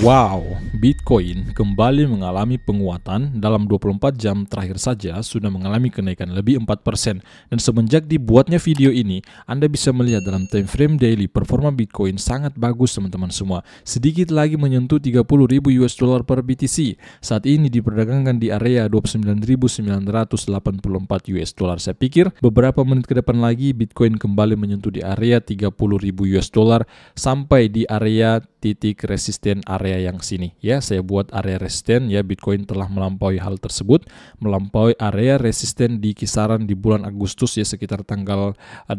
Wow, Bitcoin kembali mengalami penguatan dalam 24 jam terakhir saja sudah mengalami kenaikan lebih 4%. Dan semenjak dibuatnya video ini, Anda bisa melihat dalam time frame daily performa Bitcoin sangat bagus teman-teman semua. Sedikit lagi menyentuh 30.000 US dollar per BTC. Saat ini diperdagangkan di area 29.984 US dollar. Saya pikir beberapa menit ke depan lagi Bitcoin kembali menyentuh di area 30.000 US dollar sampai di area titik resisten area yang sini ya. Saya buat area resisten ya. Bitcoin telah melampaui hal tersebut, melampaui area resisten di kisaran di bulan Agustus ya, sekitar tanggal 8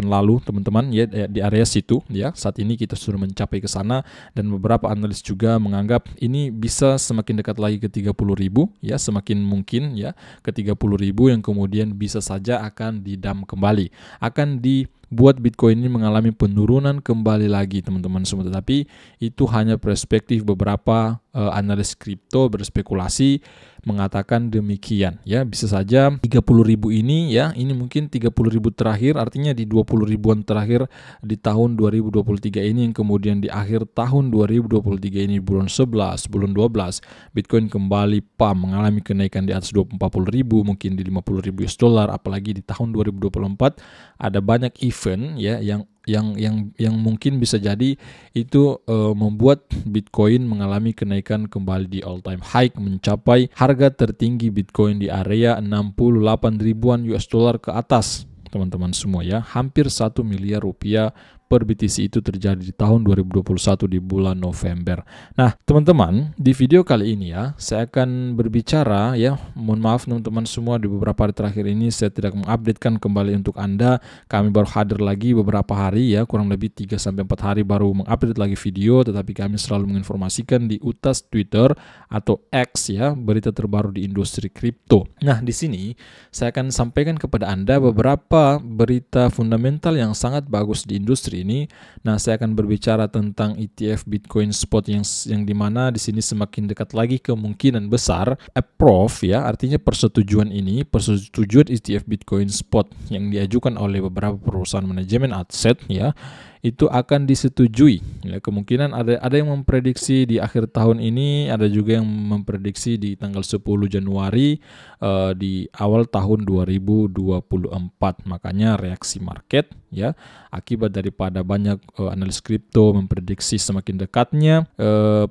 lalu teman-teman ya, di area situ ya. Saat ini kita sudah mencapai ke sana dan beberapa analis juga menganggap ini bisa semakin dekat lagi ke 30.000 ya, semakin mungkin ya ke 30.000 yang kemudian bisa saja akan didam kembali, akan buat Bitcoin ini mengalami penurunan kembali lagi teman-teman semua. Tetapi itu hanya perspektif beberapa analis kripto berspekulasi mengatakan demikian ya. Bisa saja 30.000 ini ya, ini mungkin 30.000 terakhir, artinya di 20 ribuan terakhir di tahun 2023 ini yang kemudian di akhir tahun 2023 ini bulan 11, bulan 12 Bitcoin kembali mengalami kenaikan di atas 40.000, mungkin di 50.000 US dollar. Apalagi di tahun 2024 ada banyak event ya yang mungkin bisa jadi itu membuat Bitcoin mengalami kenaikan kembali di all time high, mencapai harga tertinggi Bitcoin di area 68 ribuan US dollar ke atas teman-teman semua ya. Hampir 1 miliar rupiah per BTC itu terjadi di tahun 2021 di bulan November. Nah, teman-teman, di video kali ini ya, saya akan berbicara ya, mohon maaf teman-teman semua, di beberapa hari terakhir ini saya tidak mengupdatekan kembali untuk Anda. Kami baru hadir lagi beberapa hari ya, kurang lebih 3-4 hari baru mengupdate lagi video, tetapi kami selalu menginformasikan di utas Twitter atau X ya, berita terbaru di industri kripto. Nah, di sini saya akan sampaikan kepada Anda beberapa berita fundamental yang sangat bagus di industri ini. Nah, saya akan berbicara tentang ETF Bitcoin Spot yang dimana di sini semakin dekat lagi kemungkinan besar approve ya, artinya persetujuan ETF Bitcoin Spot yang diajukan oleh beberapa perusahaan manajemen aset ya, itu akan disetujui ya. Kemungkinan ada yang memprediksi di akhir tahun ini, ada juga yang memprediksi di tanggal 10 Januari di awal tahun 2024. Makanya reaksi market ya, akibat daripada banyak analis kripto memprediksi semakin dekatnya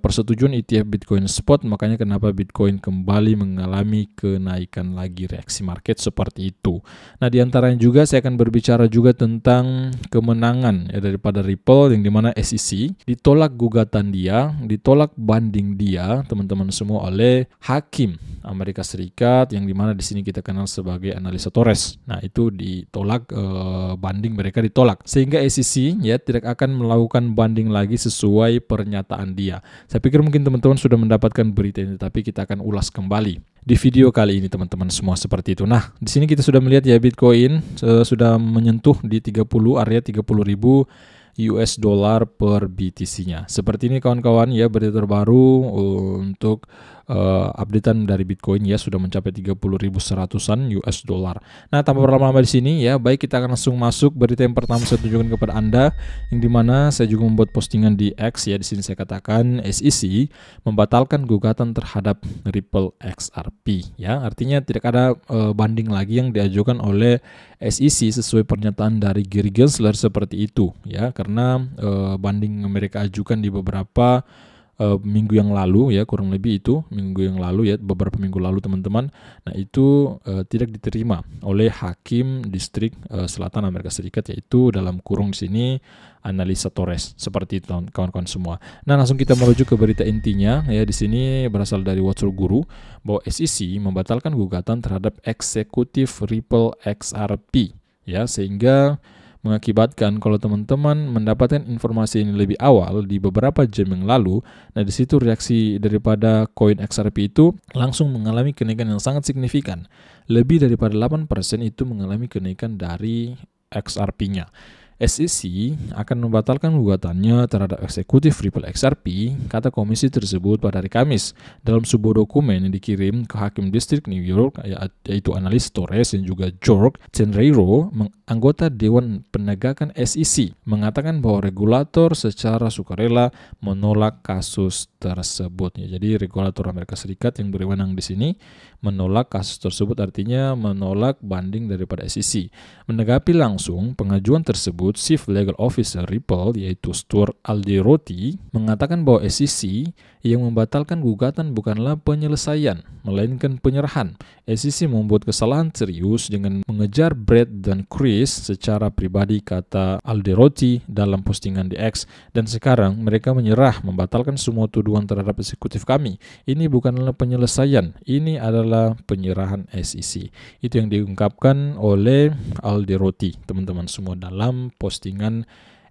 persetujuan ETF Bitcoin Spot, makanya kenapa Bitcoin kembali mengalami kenaikan lagi, reaksi market seperti itu. Nah, diantaranya juga saya akan berbicara juga tentang kemenangan ya daripada Ripple, yang dimana SEC ditolak gugatan dia, ditolak banding dia teman-teman semua oleh hakim Amerika Serikat, yang dimana di sini kita kenal sebagai analisa Torres. Nah, itu ditolak, banding mereka ditolak, sehingga SEC ya tidak akan melakukan banding lagi sesuai pernyataan dia. Saya pikir mungkin teman-teman sudah mendapatkan berita ini, tapi kita akan ulas kembali di video kali ini teman-teman semua seperti itu. Nah, di sini kita sudah melihat ya, Bitcoin sudah menyentuh di area 30.000 US dollar per BTC-nya. Seperti ini kawan-kawan ya, berita terbaru untuk updatean dari Bitcoin ya, sudah mencapai 30.100-an US dollar. Nah, tanpa berlama-lama di sini ya, baik kita akan langsung masuk berita yang pertama saya tunjukkan kepada Anda, yang dimana saya juga membuat postingan di X ya. Di sini saya katakan SEC membatalkan gugatan terhadap Ripple XRP ya, artinya tidak ada banding lagi yang diajukan oleh SEC sesuai pernyataan dari Gary Gensler seperti itu ya, karena banding yang mereka ajukan di beberapa minggu yang lalu ya, kurang lebih itu minggu yang lalu ya, beberapa minggu lalu teman-teman. Nah, itu tidak diterima oleh hakim distrik selatan Amerika Serikat, yaitu dalam kurung di sini analisa Torres. Seperti itu kawan-kawan semua. Nah, langsung kita merujuk ke berita intinya ya. Di sini berasal dari Watcher Guru bahwa SEC membatalkan gugatan terhadap eksekutif Ripple XRP ya, sehingga mengakibatkan kalau teman-teman mendapatkan informasi ini lebih awal di beberapa jam yang lalu, nah di situ reaksi daripada koin XRP itu langsung mengalami kenaikan yang sangat signifikan. Lebih daripada 8% itu mengalami kenaikan dari XRP-nya. SEC akan membatalkan gugatannya terhadap eksekutif Ripple XRP, kata komisi tersebut pada hari Kamis. Dalam sebuah dokumen yang dikirim ke Hakim Distrik New York, yaitu analis Torres dan juga George Chenreiro, anggota Dewan Penegakan SEC, mengatakan bahwa regulator secara sukarela menolak kasus tersebut. Jadi regulator Amerika Serikat yang berwenang di sini menolak kasus tersebut, artinya menolak banding daripada SEC. Menanggapi langsung pengajuan tersebut, Chief Legal Officer Ripple yaitu Stuart Alderoty mengatakan bahwa SEC yang membatalkan gugatan bukanlah penyelesaian, melainkan penyerahan. SEC membuat kesalahan serius dengan mengejar Brett dan Chris secara pribadi, kata Alderoty dalam postingan di X, dan sekarang mereka menyerah, membatalkan semua tuduhan terhadap eksekutif kami. Ini bukanlah penyelesaian, ini adalah penyerahan SEC. Itu yang diungkapkan oleh Alderoty, teman-teman semua, dalam postingan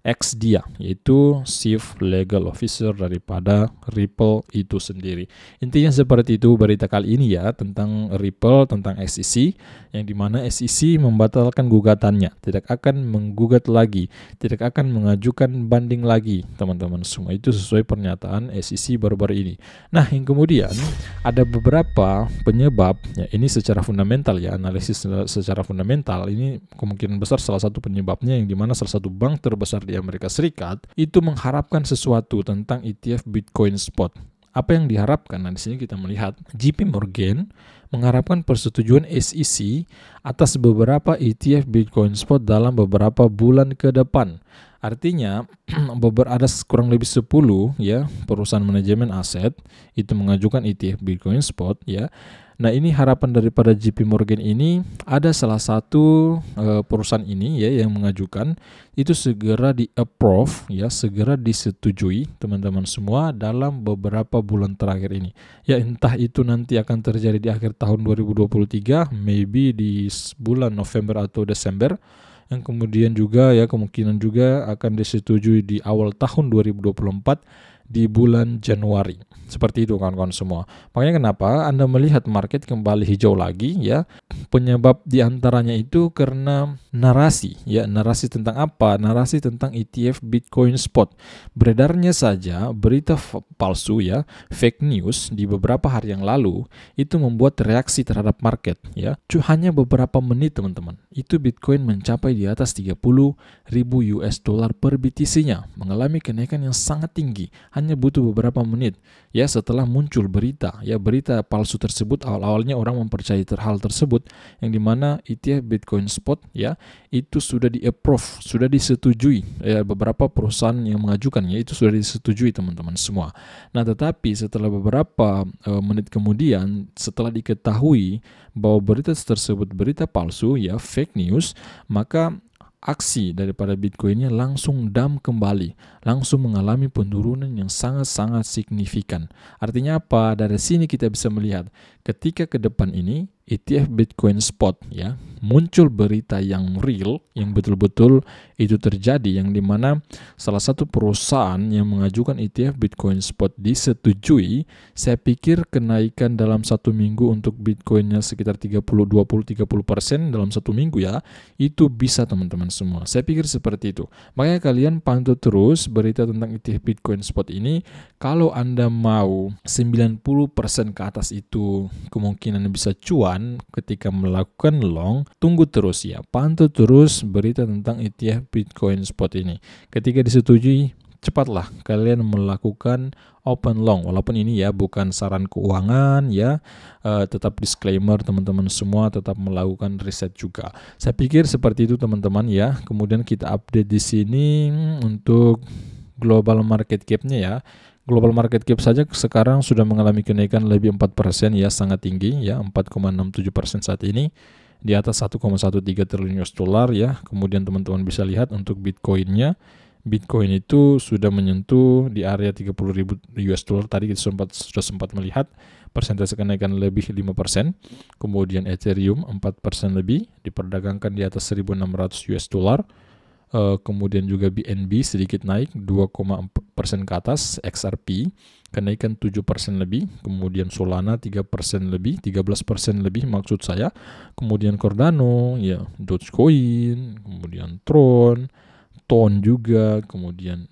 X dia, yaitu Chief Legal Officer daripada Ripple itu sendiri. Intinya seperti itu berita kali ini ya, tentang Ripple, tentang SEC, yang dimana SEC membatalkan gugatannya, tidak akan menggugat lagi, tidak akan mengajukan banding lagi, teman-teman semua. Itu sesuai pernyataan SEC baru-baru ini. Nah, yang kemudian ada beberapa penyebab, ya ini secara fundamental ya, analisis secara fundamental, ini kemungkinan besar salah satu penyebabnya yang dimana salah satu bank terbesar di Amerika Serikat itu mengharapkan sesuatu tentang ETF Bitcoin Spot. Apa yang diharapkan? Nah, di sini kita melihat JP Morgan mengharapkan persetujuan SEC atas beberapa ETF Bitcoin Spot dalam beberapa bulan ke depan. Artinya ada kurang lebih 10 ya perusahaan manajemen aset itu mengajukan ETF Bitcoin Spot ya. Nah, ini harapan daripada JP Morgan ini, ada salah satu perusahaan ini ya yang mengajukan itu segera di-approve ya, segera disetujui teman-teman semua dalam beberapa bulan terakhir ini. Ya, entah itu nanti akan terjadi di akhir tahun 2023, maybe di bulan November atau Desember, yang kemudian juga ya kemungkinan juga akan disetujui di awal tahun 2024 di bulan Januari. Seperti itu kawan-kawan semua. Makanya kenapa Anda melihat market kembali hijau lagi ya. Penyebab diantaranya itu karena narasi ya. Narasi tentang apa? Narasi tentang ETF Bitcoin Spot. Beredarnya saja berita palsu ya, fake news di beberapa hari yang lalu itu membuat reaksi terhadap market ya. Hanya beberapa menit teman-teman. Itu Bitcoin mencapai di atas 30.000 US dollar per BTC-nya, mengalami kenaikan yang sangat tinggi. Hanya butuh beberapa menit ya setelah muncul berita palsu tersebut. Awal-awalnya orang mempercayai hal tersebut, yang dimana ETF Bitcoin Spot ya itu sudah di-approve, sudah disetujui ya, beberapa perusahaan yang mengajukannya itu sudah disetujui teman-teman semua. Nah, tetapi setelah beberapa menit kemudian, setelah diketahui bahwa berita tersebut berita palsu ya, fake news, maka aksi daripada Bitcoinnya langsung down kembali, langsung mengalami penurunan yang sangat-sangat signifikan. Artinya apa? Dari sini kita bisa melihat ketika ke depan ini ETF Bitcoin Spot ya muncul berita yang real, yang betul-betul itu terjadi, yang dimana salah satu perusahaan yang mengajukan ETF Bitcoin Spot disetujui. Saya pikir kenaikan dalam satu minggu untuk Bitcoinnya sekitar 20-30% dalam satu minggu ya, itu bisa teman-teman semua. Saya pikir seperti itu. Makanya kalian pantau terus berita tentang ETF Bitcoin Spot ini. Kalau Anda mau 90% ke atas itu kemungkinan bisa cuan ketika melakukan long, tunggu terus ya, pantau terus berita tentang ETF Bitcoin Spot ini. Ketika disetujui, cepatlah kalian melakukan open long. Walaupun ini ya bukan saran keuangan ya, tetap disclaimer teman-teman semua, tetap melakukan riset juga. Saya pikir seperti itu teman-teman ya. Kemudian kita update di sini untuk global market cap-nya ya. Global market cap saja sekarang sudah mengalami kenaikan lebih 4% ya, sangat tinggi ya, 4,67% saat ini, di atas 1,13 triliun US dollar ya. Kemudian teman-teman bisa lihat untuk Bitcoinnya, Bitcoin itu sudah menyentuh di area 30.000 US dollar. Tadi kita sudah sempat melihat persentase kenaikan lebih 5%. Kemudian Ethereum 4% lebih, diperdagangkan di atas 1.600 US dollar. Kemudian juga BNB sedikit naik 2,4% ke atas, XRP kenaikan 7% lebih, kemudian Solana 3% lebih, 13% lebih maksud saya, kemudian Cardano, ya, Dogecoin, kemudian Tron, Ton juga, kemudian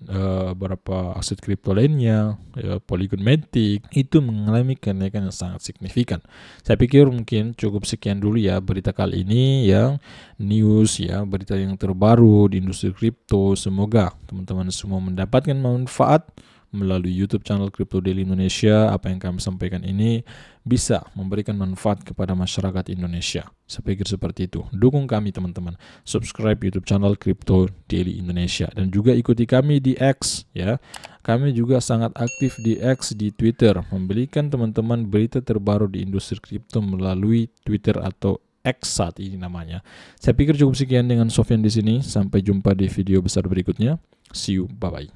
beberapa aset kripto lainnya, Polygon Matic, itu mengalami kenaikan yang sangat signifikan. Saya pikir mungkin cukup sekian dulu ya berita kali ini, yang news ya, berita yang terbaru di industri kripto. Semoga teman-teman semua mendapatkan manfaat melalui YouTube channel Crypto Daily Indonesia. Apa yang kami sampaikan ini bisa memberikan manfaat kepada masyarakat Indonesia. Saya pikir seperti itu. Dukung kami teman-teman. Subscribe YouTube channel Crypto Daily Indonesia dan juga ikuti kami di X ya. Kami juga sangat aktif di X, di Twitter, memberikan teman-teman berita terbaru di industri kripto melalui Twitter atau X saat ini namanya. Saya pikir cukup sekian dengan Sofyan di sini. Sampai jumpa di video besar berikutnya. See you, bye bye.